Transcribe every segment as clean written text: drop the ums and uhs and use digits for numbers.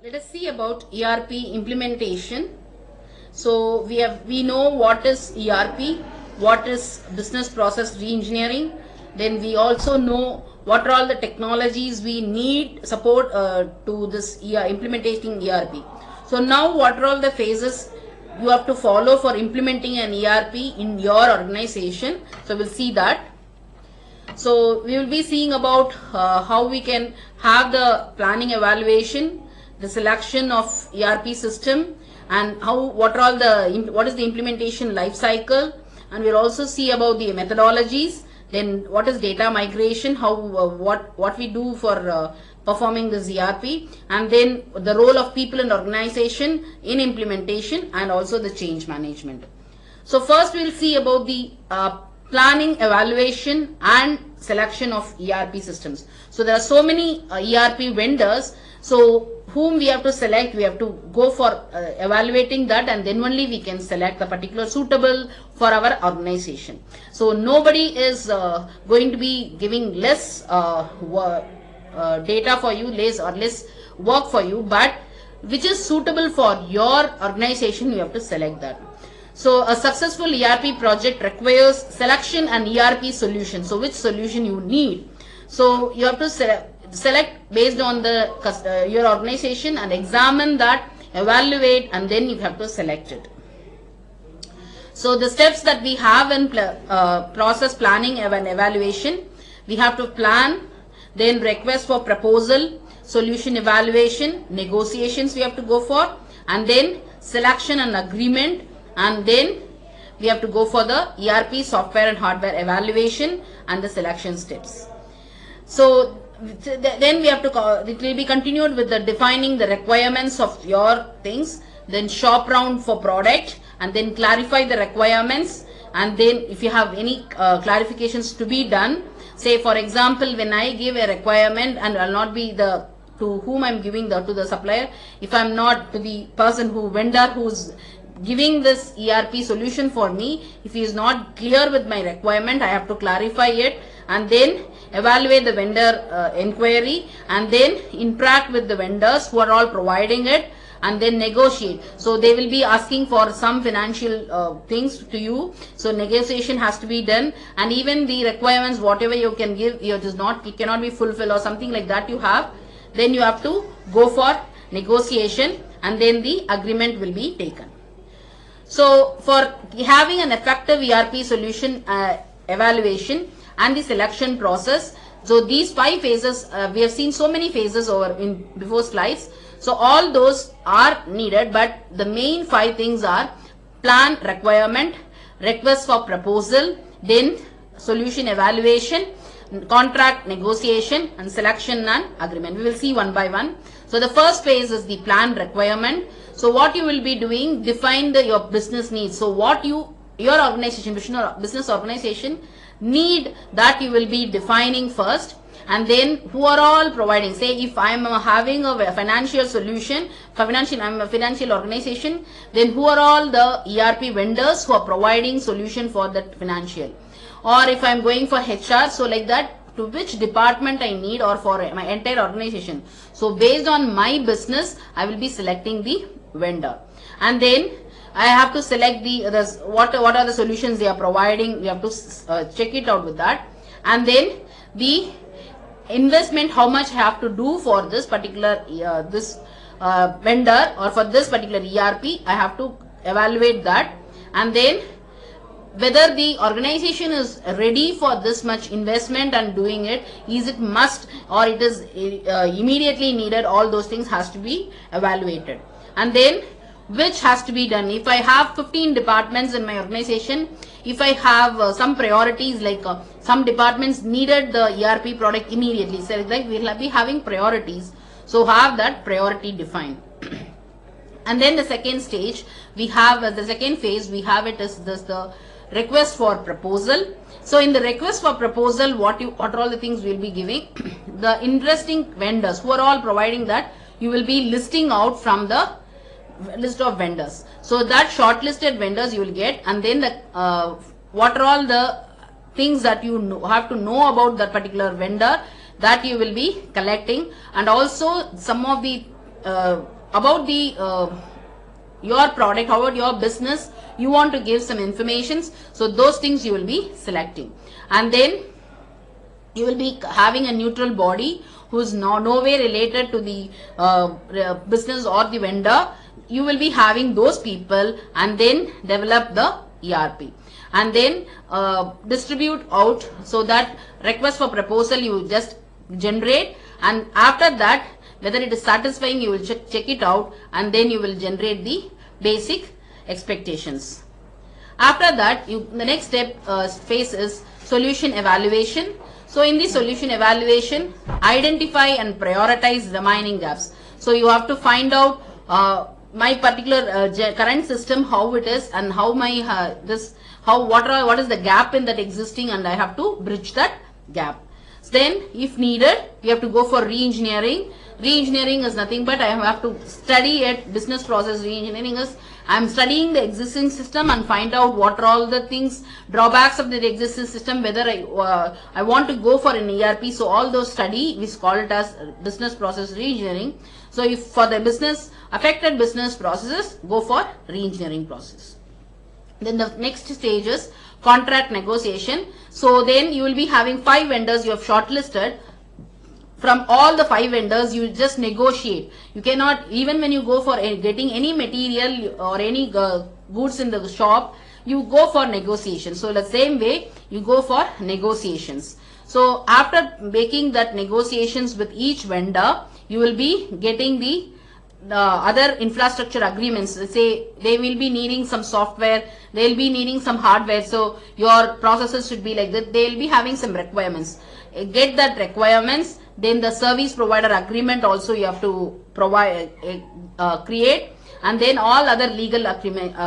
Let us see about ERP implementation. So we know what is ERP, what is business process reengineering. Then we also know what are all the technologies we need support to this implementing ERP. So now what are all the phases you have to follow for implementing an ERP in your organization. So we'll see that. So we will be seeing about how we can have the planning evaluation, the selection of ERP system, and what is the implementation life cycle, and we'll also see about the methodologies. Then what is data migration, what we do for performing this ERP, and then the role of people and organization in implementation, and also the change management. So first we'll see about the planning, evaluation and selection of ERP systems. So there are so many ERP vendors, so whom we have to select, we have to go for evaluating that, and then only we can select the particular suitable for our organization. So nobody is going to be giving less data for you, less work for you, but which is suitable for your organization, you have to select that. So a successful ERP project requires selection and ERP solution. So which solution you need? So you have to select based on the your organization and examine that, evaluate, and then you have to select it. So the steps that we have in process planning and evaluation, we have to plan, then request for proposal, solution evaluation, negotiations we have to go for, and then selection and agreement, and then we have to go for the ERP software and hardware evaluation and the selection steps. So then we have to, it will be continued with the defining the requirements of your things, then shop round for product, and then clarify the requirements, and then if you have any clarifications to be done, say for example when I give a requirement and I'll not be the to whom I'm giving to the supplier, if I'm not to the vendor who's giving this ERP solution for me, if he is not clear with my requirement, I have to clarify it, and then evaluate the vendor inquiry, and then interact with the vendors who are all providing it, and then negotiate. So they will be asking for some financial things to you, so negotiation has to be done, and even the requirements whatever you can give, it cannot be fulfilled or something like that you have, then you have to go for negotiation, and then the agreement will be taken. So for having an effective ERP solution evaluation and the selection process, so these 5 phases, we have seen so many phases in before slides. So all those are needed, but the main 5 things are plan, requirement, request for proposal, then solution evaluation, contract negotiation, and selection and agreement. We will see one by one. So the first phase is the plan requirement. So what you will be doing, define your business needs. So what your organization, business organization need, that you will be defining first, and then who are all providing. Say if I am having a financial solution, I am a financial organization, then who are all the ERP vendors who are providing solution for that financial. Or if I am going for HR, so like that, to which department I need, or for my entire organization. So based on my business, I will be selecting the vendor, and then I have to select what are the solutions they are providing. We have to check it out with that, and then the investment, how much I have to do for this particular vendor or for this particular ERP, I have to evaluate that, and then whether the organization is ready for this much investment and doing it, is it must or it is immediately needed, all those things has to be evaluated, and then which has to be done. If I have 15 departments in my organization, if I have some priorities, like some departments needed the ERP product immediately, so like we'll be having priorities, so have that priority defined. And then the second stage we have, the second phase we have it is the request for proposal. So in the request for proposal, what are all the things we'll be giving? The interesting vendors who are all providing that, you will be listing out from the list of vendors. So that shortlisted vendors you will get, and then what are all the things that you have to know about that particular vendor, that you will be collecting, and also some of the about the your product, about your business, you want to give some informations. So those things you will be selecting, and then you will be having a neutral body who is no way related to the business or the vendor. You will be having those people, and then develop the ERP, and then distribute out, so that request for proposal you just generate, and after that whether it is satisfying you will check it out, and then you will generate the basic expectations. After that, the next step phase is solution evaluation. So in the solution evaluation, identify and prioritize remaining gaps. So you have to find out my particular current system, how it is, and how my what is the gap in that existing, and I have to bridge that gap. Then if needed, you have to go for re-engineering. Re-engineering is nothing but I have to study it. Business process re-engineering is I am studying the existing system and find out what are all the things, drawbacks of the existing system, whether I want to go for an ERP. So all those study, we call it as business process re-engineering. So if for the affected business processes, go for re-engineering process. Then the next stage is contract negotiation. So then you will be having 5 vendors you have shortlisted. From all the 5 vendors, you just negotiate. You cannot, even when you go for getting any material or any goods in the shop, you go for negotiation. So the same way, you go for negotiations. So after making that negotiations with each vendor, you will be getting the other infrastructure agreements. Say they will be needing some software, they will be needing some hardware. So your processes should be like that. They will be having some requirements. Get that requirements. Then the service provider agreement also you have to provide, create, and then all other legal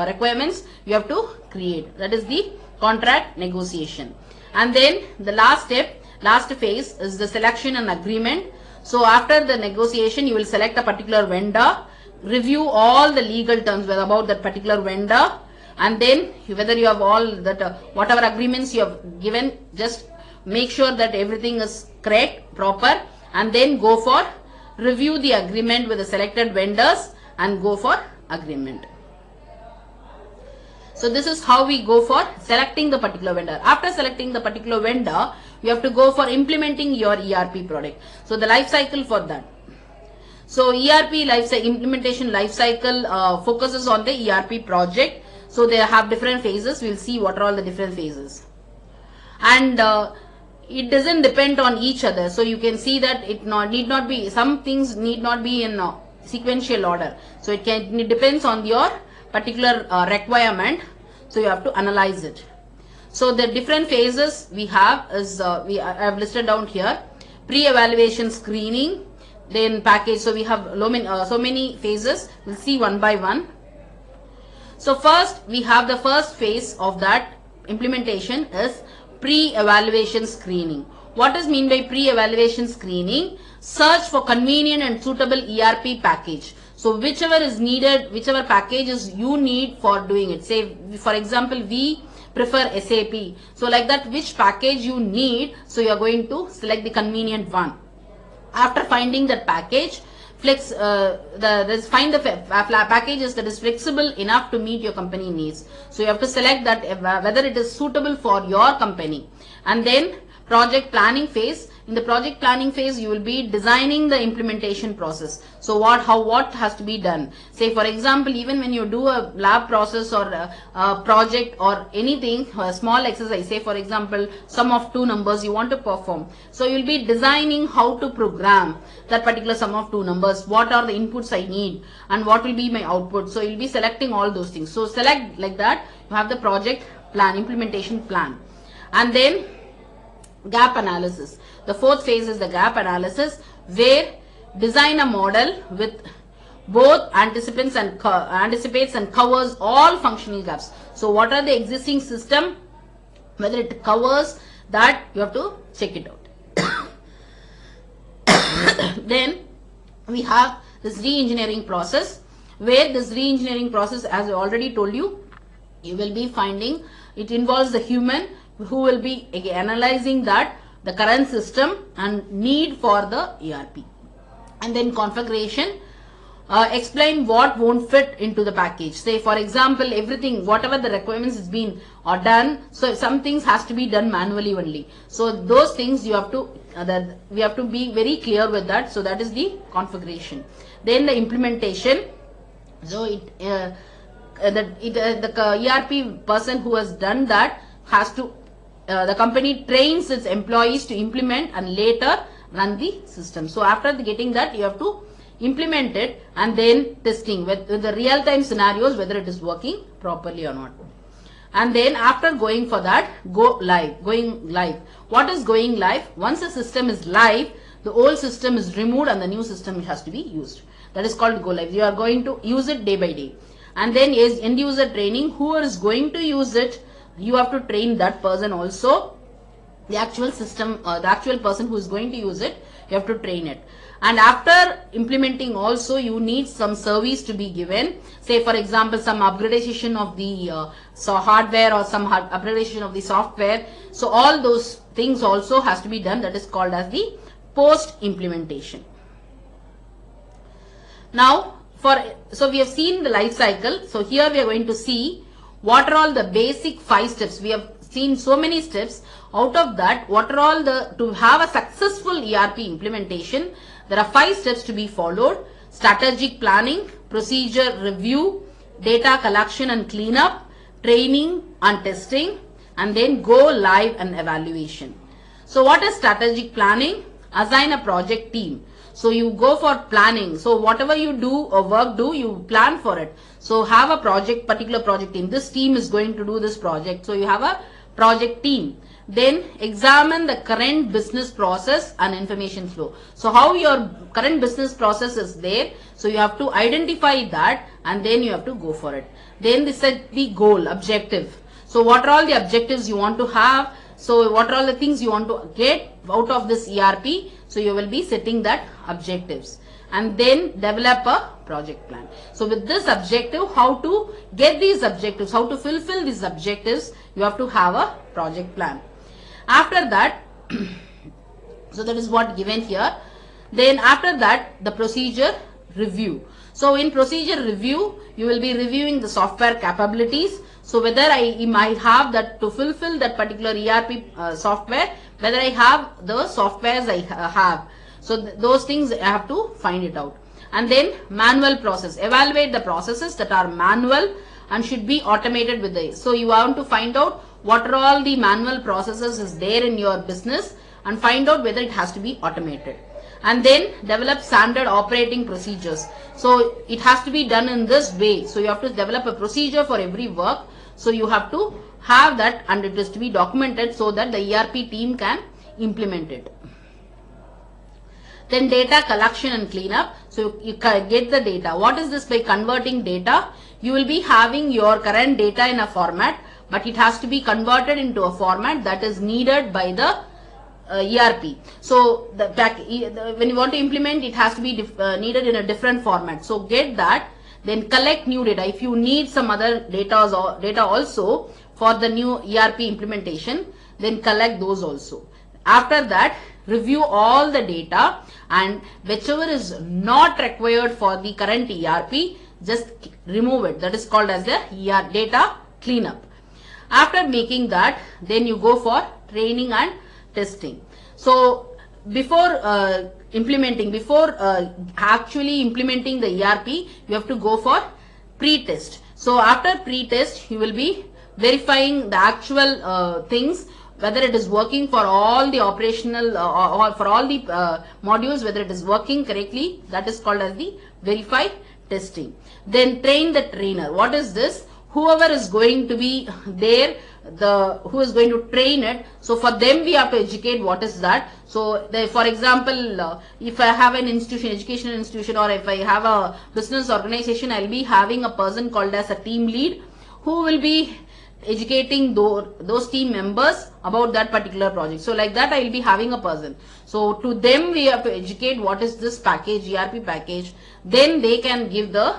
requirements you have to create. That is the contract negotiation. And then the last step, last phase is the selection and agreement. So after the negotiation, you will select a particular vendor, review all the legal terms about that particular vendor, and then whether you have all that whatever agreements you have given, just make sure that everything is correct, proper, and then go for review the agreement with the selected vendors and go for agreement. So this is how we go for selecting the particular vendor. After selecting the particular vendor, you have to go for implementing your ERP product. So the life cycle for that. So ERP implementation life cycle focuses on the ERP project. So they have different phases. We'll see what are all the different phases. And it doesn't depend on each other. So you can see that it need not be, some things need not be in sequential order. So it depends on your particular requirement. So you have to analyze it. So the different phases we have is I have listed down here. Pre-evaluation screening, then package. So we have so many phases. We'll see one by one. So first we have the first phase of that implementation is pre-evaluation screening. What is mean by pre-evaluation screening? Search for convenient and suitable ERP package. So whichever is needed, whichever packages you need for doing it. Say for example, we prefer SAP. So like that, which package you need, so you are going to select the convenient one. After finding that package, find the packages that is flexible enough to meet your company needs. So you have to select that whether it is suitable for your company. And then project planning phase. In the project planning phase, you will be designing the implementation process. So what has to be done. Say for example, even when you do a lab process or a project or anything, a small exercise, say for example, sum of 2 numbers you want to perform. So you will be designing how to program that particular sum of 2 numbers. What are the inputs I need and what will be my output. So you will be selecting all those things. So select like that. You have the project plan, implementation plan. And then gap analysis. The fourth phase is the gap analysis, where design a model with both anticipates and covers all functional gaps. So what are the existing system, whether it covers that, you have to check it out. Then we have this re-engineering process, where this re-engineering process, as I already told you, you will be finding it involves the human who will be analyzing that the current system and need for the ERP. And then configuration. explain what won't fit into the package. Say for example, everything, whatever the requirements is been or done, so some things has to be done manually only. So those things you have to, we have to be very clear with that. So that is the configuration. Then the implementation. So the ERP person who has done that has to, the company trains its employees to implement and later run the system. So after getting that, you have to implement it and then testing with the real-time scenarios whether it is working properly or not. And then after going for that, going live. What is going live? Once the system is live, the old system is removed and the new system has to be used. That is called go live. You are going to use it day by day. And then is end user training. Who is going to use it? You have to train that person also. The actual system, the actual person who is going to use it, you have to train it. And after implementing also, you need some service to be given. Say for example, some upgradation of the hardware or some upgradation of the software. So all those things also has to be done. That is called as the post implementation. Now so we have seen the life cycle. So here we are going to see what are all the basic 5 steps. We have seen so many steps. Out of that, what are all to have a successful ERP implementation, there are 5 steps to be followed. Strategic planning, procedure review, data collection and cleanup, training and testing, and then go live and evaluation. So what is strategic planning? Assign a project team. So you go for planning. So whatever you do or work do, you plan for it. So have a particular project team. This team is going to do this project. So you have a project team. Then examine the current business process and information flow. So how your current business process is there. So you have to identify that and then you have to go for it. Then this is the goal, objective. So what are all the objectives you want to have? So what are all the things you want to get out of this ERP? So you will be setting that objectives and then develop a project plan. So with this objective, how to get these objectives, how to fulfill these objectives, you have to have a project plan. After that, so that is what given here. Then after that, the procedure review. So in procedure review, you will be reviewing the software capabilities. So whether I might have that to fulfill that particular ERP software, whether I have the softwares I have. So those things I have to find it out. And then manual process. Evaluate the processes that are manual and should be automated with the. So you want to find out what are all the manual processes is there in your business and find out whether it has to be automated. And then develop standard operating procedures. So it has to be done in this way. So you have to develop a procedure for every work. So you have to have that and it is to be documented so that the ERP team can implement it. Then data collection and cleanup. So you get the data. What is this? By converting data, you will be having your current data in a format, but it has to be converted into a format that is needed by the ERP. So when you want to implement, it has to be needed in a different format. So get that, then collect new data. If you need some other data also for the new ERP implementation, then collect those also. After that, review all the data and whichever is not required for the current ERP, just remove it. That is called as the data cleanup. After making that, then you go for training and testing. So before actually implementing the ERP, you have to go for pre-test. So after pre-test, you will be verifying the actual things, whether it is working for all the operational or for all the modules, whether it is working correctly. That is called as the verify testing. Then train the trainer. What is this? Whoever is going to be there, who is going to train it. So for them we have to educate what is that. So for example, if I have an institution, educational institution, or if I have a business organization, I'll be having a person called as a team lead who will be educating those team members about that particular project. So like that I will be having a person. So to them we have to educate what is this package, ERP package. Then they can give the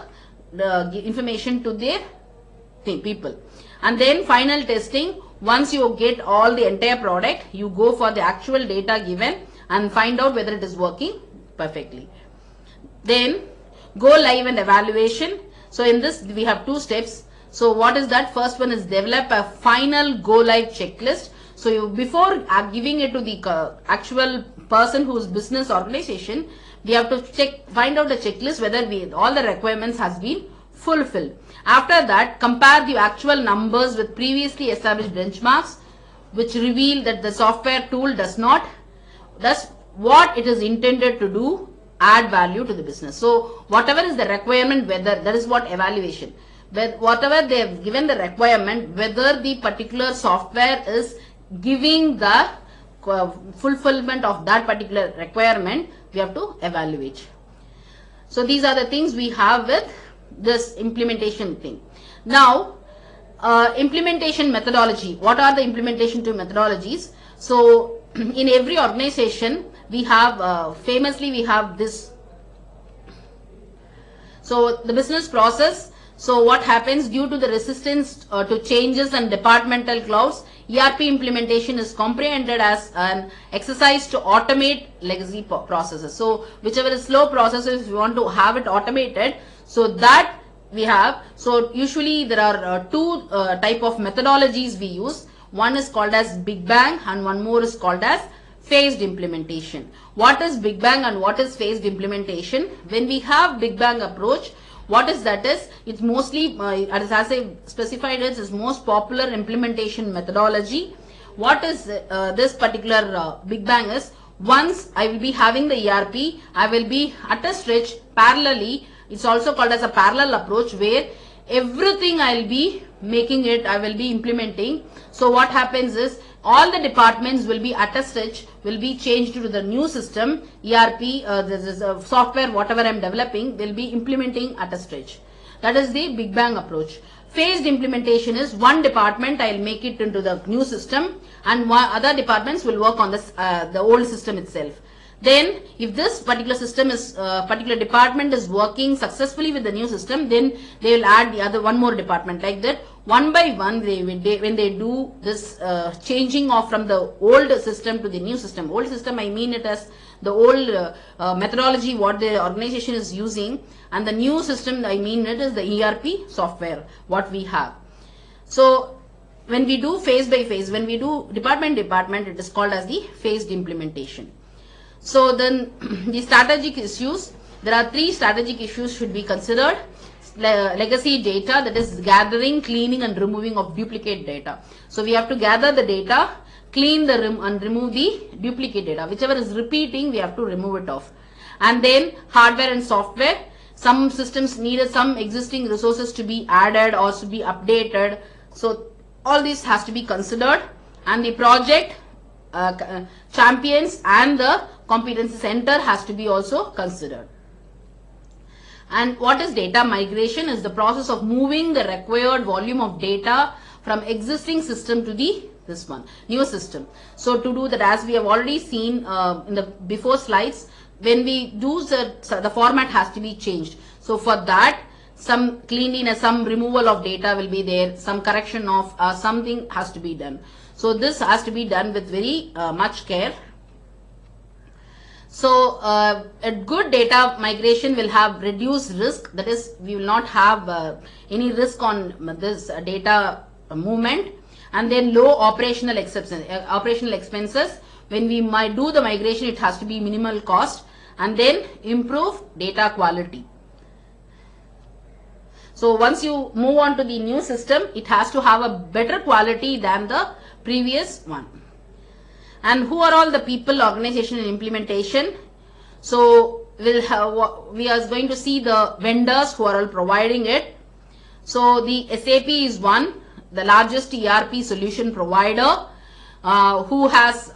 information to their people. And then final testing. Once you get all the entire product, you go for the actual data given and find out whether it is working perfectly. Then go live and evaluation. So in this we have two steps. So what is that? First one is develop a final go live checklist. So you, before giving it to the actual person whose business organization, we have to find out a checklist whether all the requirements has been fulfilled. After that, compare the actual numbers with previously established benchmarks, which reveal that the software tool does what it is intended to do, add value to the business. So whatever is the requirement, whether that is what evaluation, but whatever they have given the requirement, whether the particular software is giving the fulfillment of that particular requirement, we have to evaluate. So these are the things we have with this implementation thing. Now implementation methodology. What are the implementation to methodologies? So in every organization we have famously we have this. So the business process. So what happens due to the resistance to changes and departmental clouds, ERP implementation is comprehended as an exercise to automate legacy processes. So whichever is slow processes, we want to have it automated. So that we have. So usually there are two type of methodologies we use. One is called as Big Bang and one more is called as phased implementation. What is Big Bang and what is phased implementation? When we have Big Bang approach, what is that is, it's mostly, as I specified, it's most popular implementation methodology. What is this particular Big Bang is, once I will be having the ERP, I will be at a stretch parallelly. It's also called as a parallel approach where everything I'll be making it, I will be implementing. So what happens is all the departments will be at a stretch, will be changed to the new system, ERP, this is software, whatever I'm developing, will be implementing at a stretch. That is the Big Bang approach. Phased implementation is one department, I'll make it into the new system and other departments will work on this, the old system itself. Then if this particular system is, particular department is working successfully with the new system, then they will add the other one more department. Like that, one by one, when they do this changing off from the old system to the new system. Old system, I mean it as the old methodology what the organization is using, and the new system, I mean it is the ERP software what we have. So when we do phase by phase, when we do department, it is called as the phased implementation. So then the strategic issues, there are three strategic issues should be considered. Legacy data, that is gathering, cleaning and removing of duplicate data. So we have to gather the data, clean and remove the duplicate data. Whichever is repeating, we have to remove it off. And then hardware and software. Some systems needed some existing resources to be added or to be updated. So all this has to be considered. And the project champions and the competency center has to be also considered. And what is data migration? Is the process of moving the required volume of data from existing system to the new system. So to do that, as we have already seen in the before slides, when we do the format has to be changed. So for that, some cleanliness, some removal of data will be there, some correction of something has to be done. So this has to be done with very much care. So a good data migration will have reduced risk, that is we will not have any risk on this data movement, and then low operational expenses. When we might do the migration, it has to be minimal cost, and then improve data quality. So once you move on to the new system, it has to have a better quality than the previous one. And who are all the people, organization and implementation? So we are going to see the vendors who are all providing it. So the SAP is one, the largest ERP solution provider, who has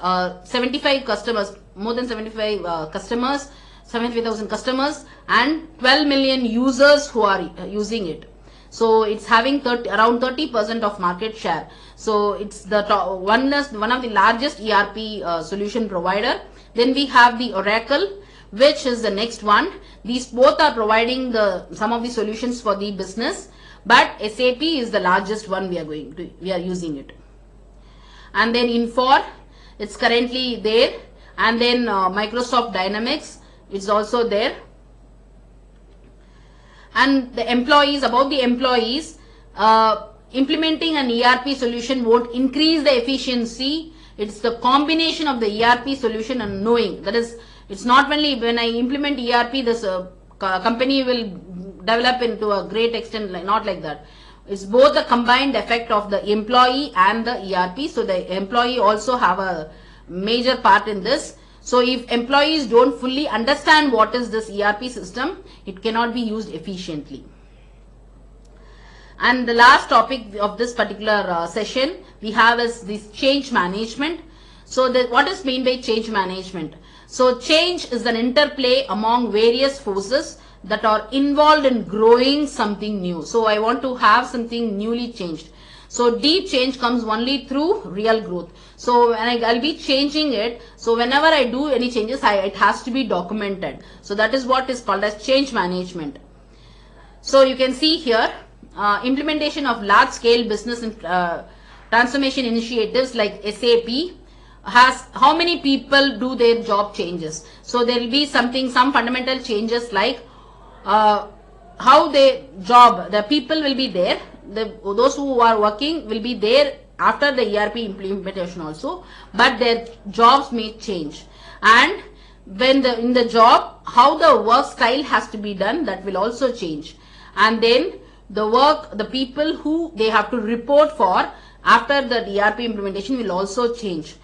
75 customers, more than 75 customers, 75,000 customers and 12 million users who are using it. So it's having around 30% of market share. So it's the one of the largest ERP solution provider. Then we have the Oracle, which is the next one. These both are providing some of the solutions for the business, but SAP is the largest one we are using it. And then Infor, it's currently there, and then Microsoft Dynamics is also there. and the employees, about the employees, implementing an ERP solution won't increase the efficiency. It's the combination of the ERP solution and knowing. That is, it's not only when I implement ERP, this company will develop into a great extent, not like that. It's both the combined effect of the employee and the ERP. So the employee also have a major part in this. So if employees don't fully understand what is this ERP system, it cannot be used efficiently. And the last topic of this particular session we have is this change management. So what is meant by change management? So change is an interplay among various forces that are involved in growing something new. So I want to have something newly changed. So deep change comes only through real growth. So when I'll be changing it, so whenever I do any changes, it has to be documented. So that is what is called as change management. So you can see here, implementation of large scale business transformation initiatives like SAP has how many people do their job changes. So there will be some fundamental changes like how the people will be there, those who are working will be there after the ERP implementation also, but their jobs may change. And when in the job, how the work style has to be done, that will also change. And then the people who they have to report for after the ERP implementation will also change.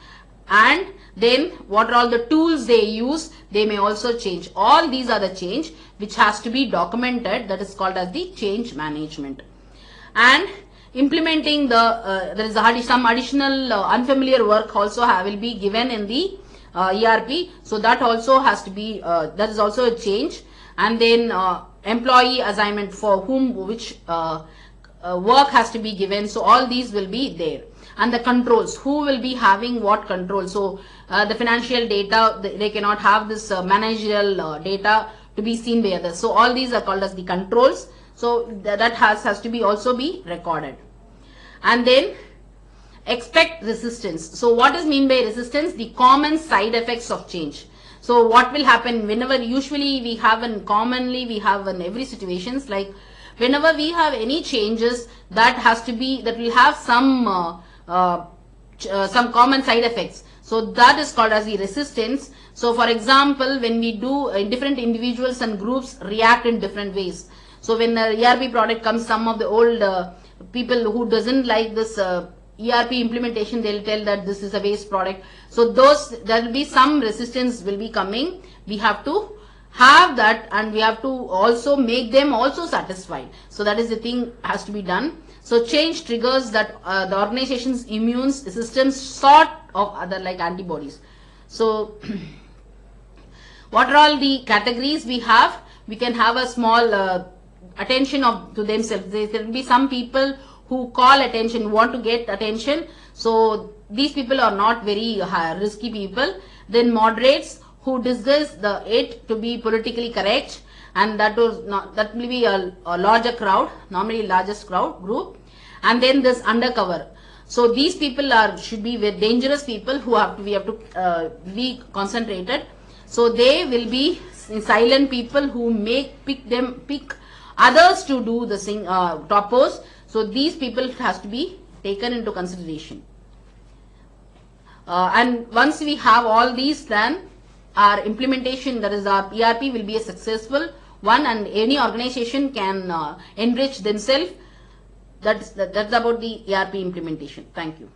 And then what are all the tools they use, they may also change. All these are the change which has to be documented. That is called as the change management. And implementing there is some additional unfamiliar work also will be given in the ERP. So that also has to be, that is also a change. And then employee assignment for whom which work has to be given. So all these will be there. And the controls, who will be having what control. So the financial data, they cannot have this managerial data to be seen by others. So all these are called as the controls. So that has to be also be recorded. And then expect resistance. So what is mean by resistance? The common side effects of change. So what will happen whenever usually we have commonly we have in every situations, like whenever we have any changes that will have some common side effects. So that is called as the resistance. So for example, when we do different individuals and groups react in different ways. So when the ERP product comes, some of the old people who doesn't like this ERP implementation, they'll tell that this is a waste product. So there will be some resistance will be coming. We have to have that, and we have to also make them also satisfied. So that is the thing has to be done. So change triggers that the organization's immune systems sort of other like antibodies. So what are all the categories we have? We can have a small attention to themselves. There will be some people who call attention, want to get attention. So these people are not very risky people. Then moderates who discuss it to be politically correct, and that will be a larger crowd, normally largest crowd group. And then this undercover. So these people should be very dangerous people who we have to be concentrated. So they will be silent people who pick others to do the topos. So these people has to be taken into consideration. And once we have all these, then our implementation, that is our ERP, will be a successful one, and any organization can enrich themselves. That's about the ERP implementation. Thank you.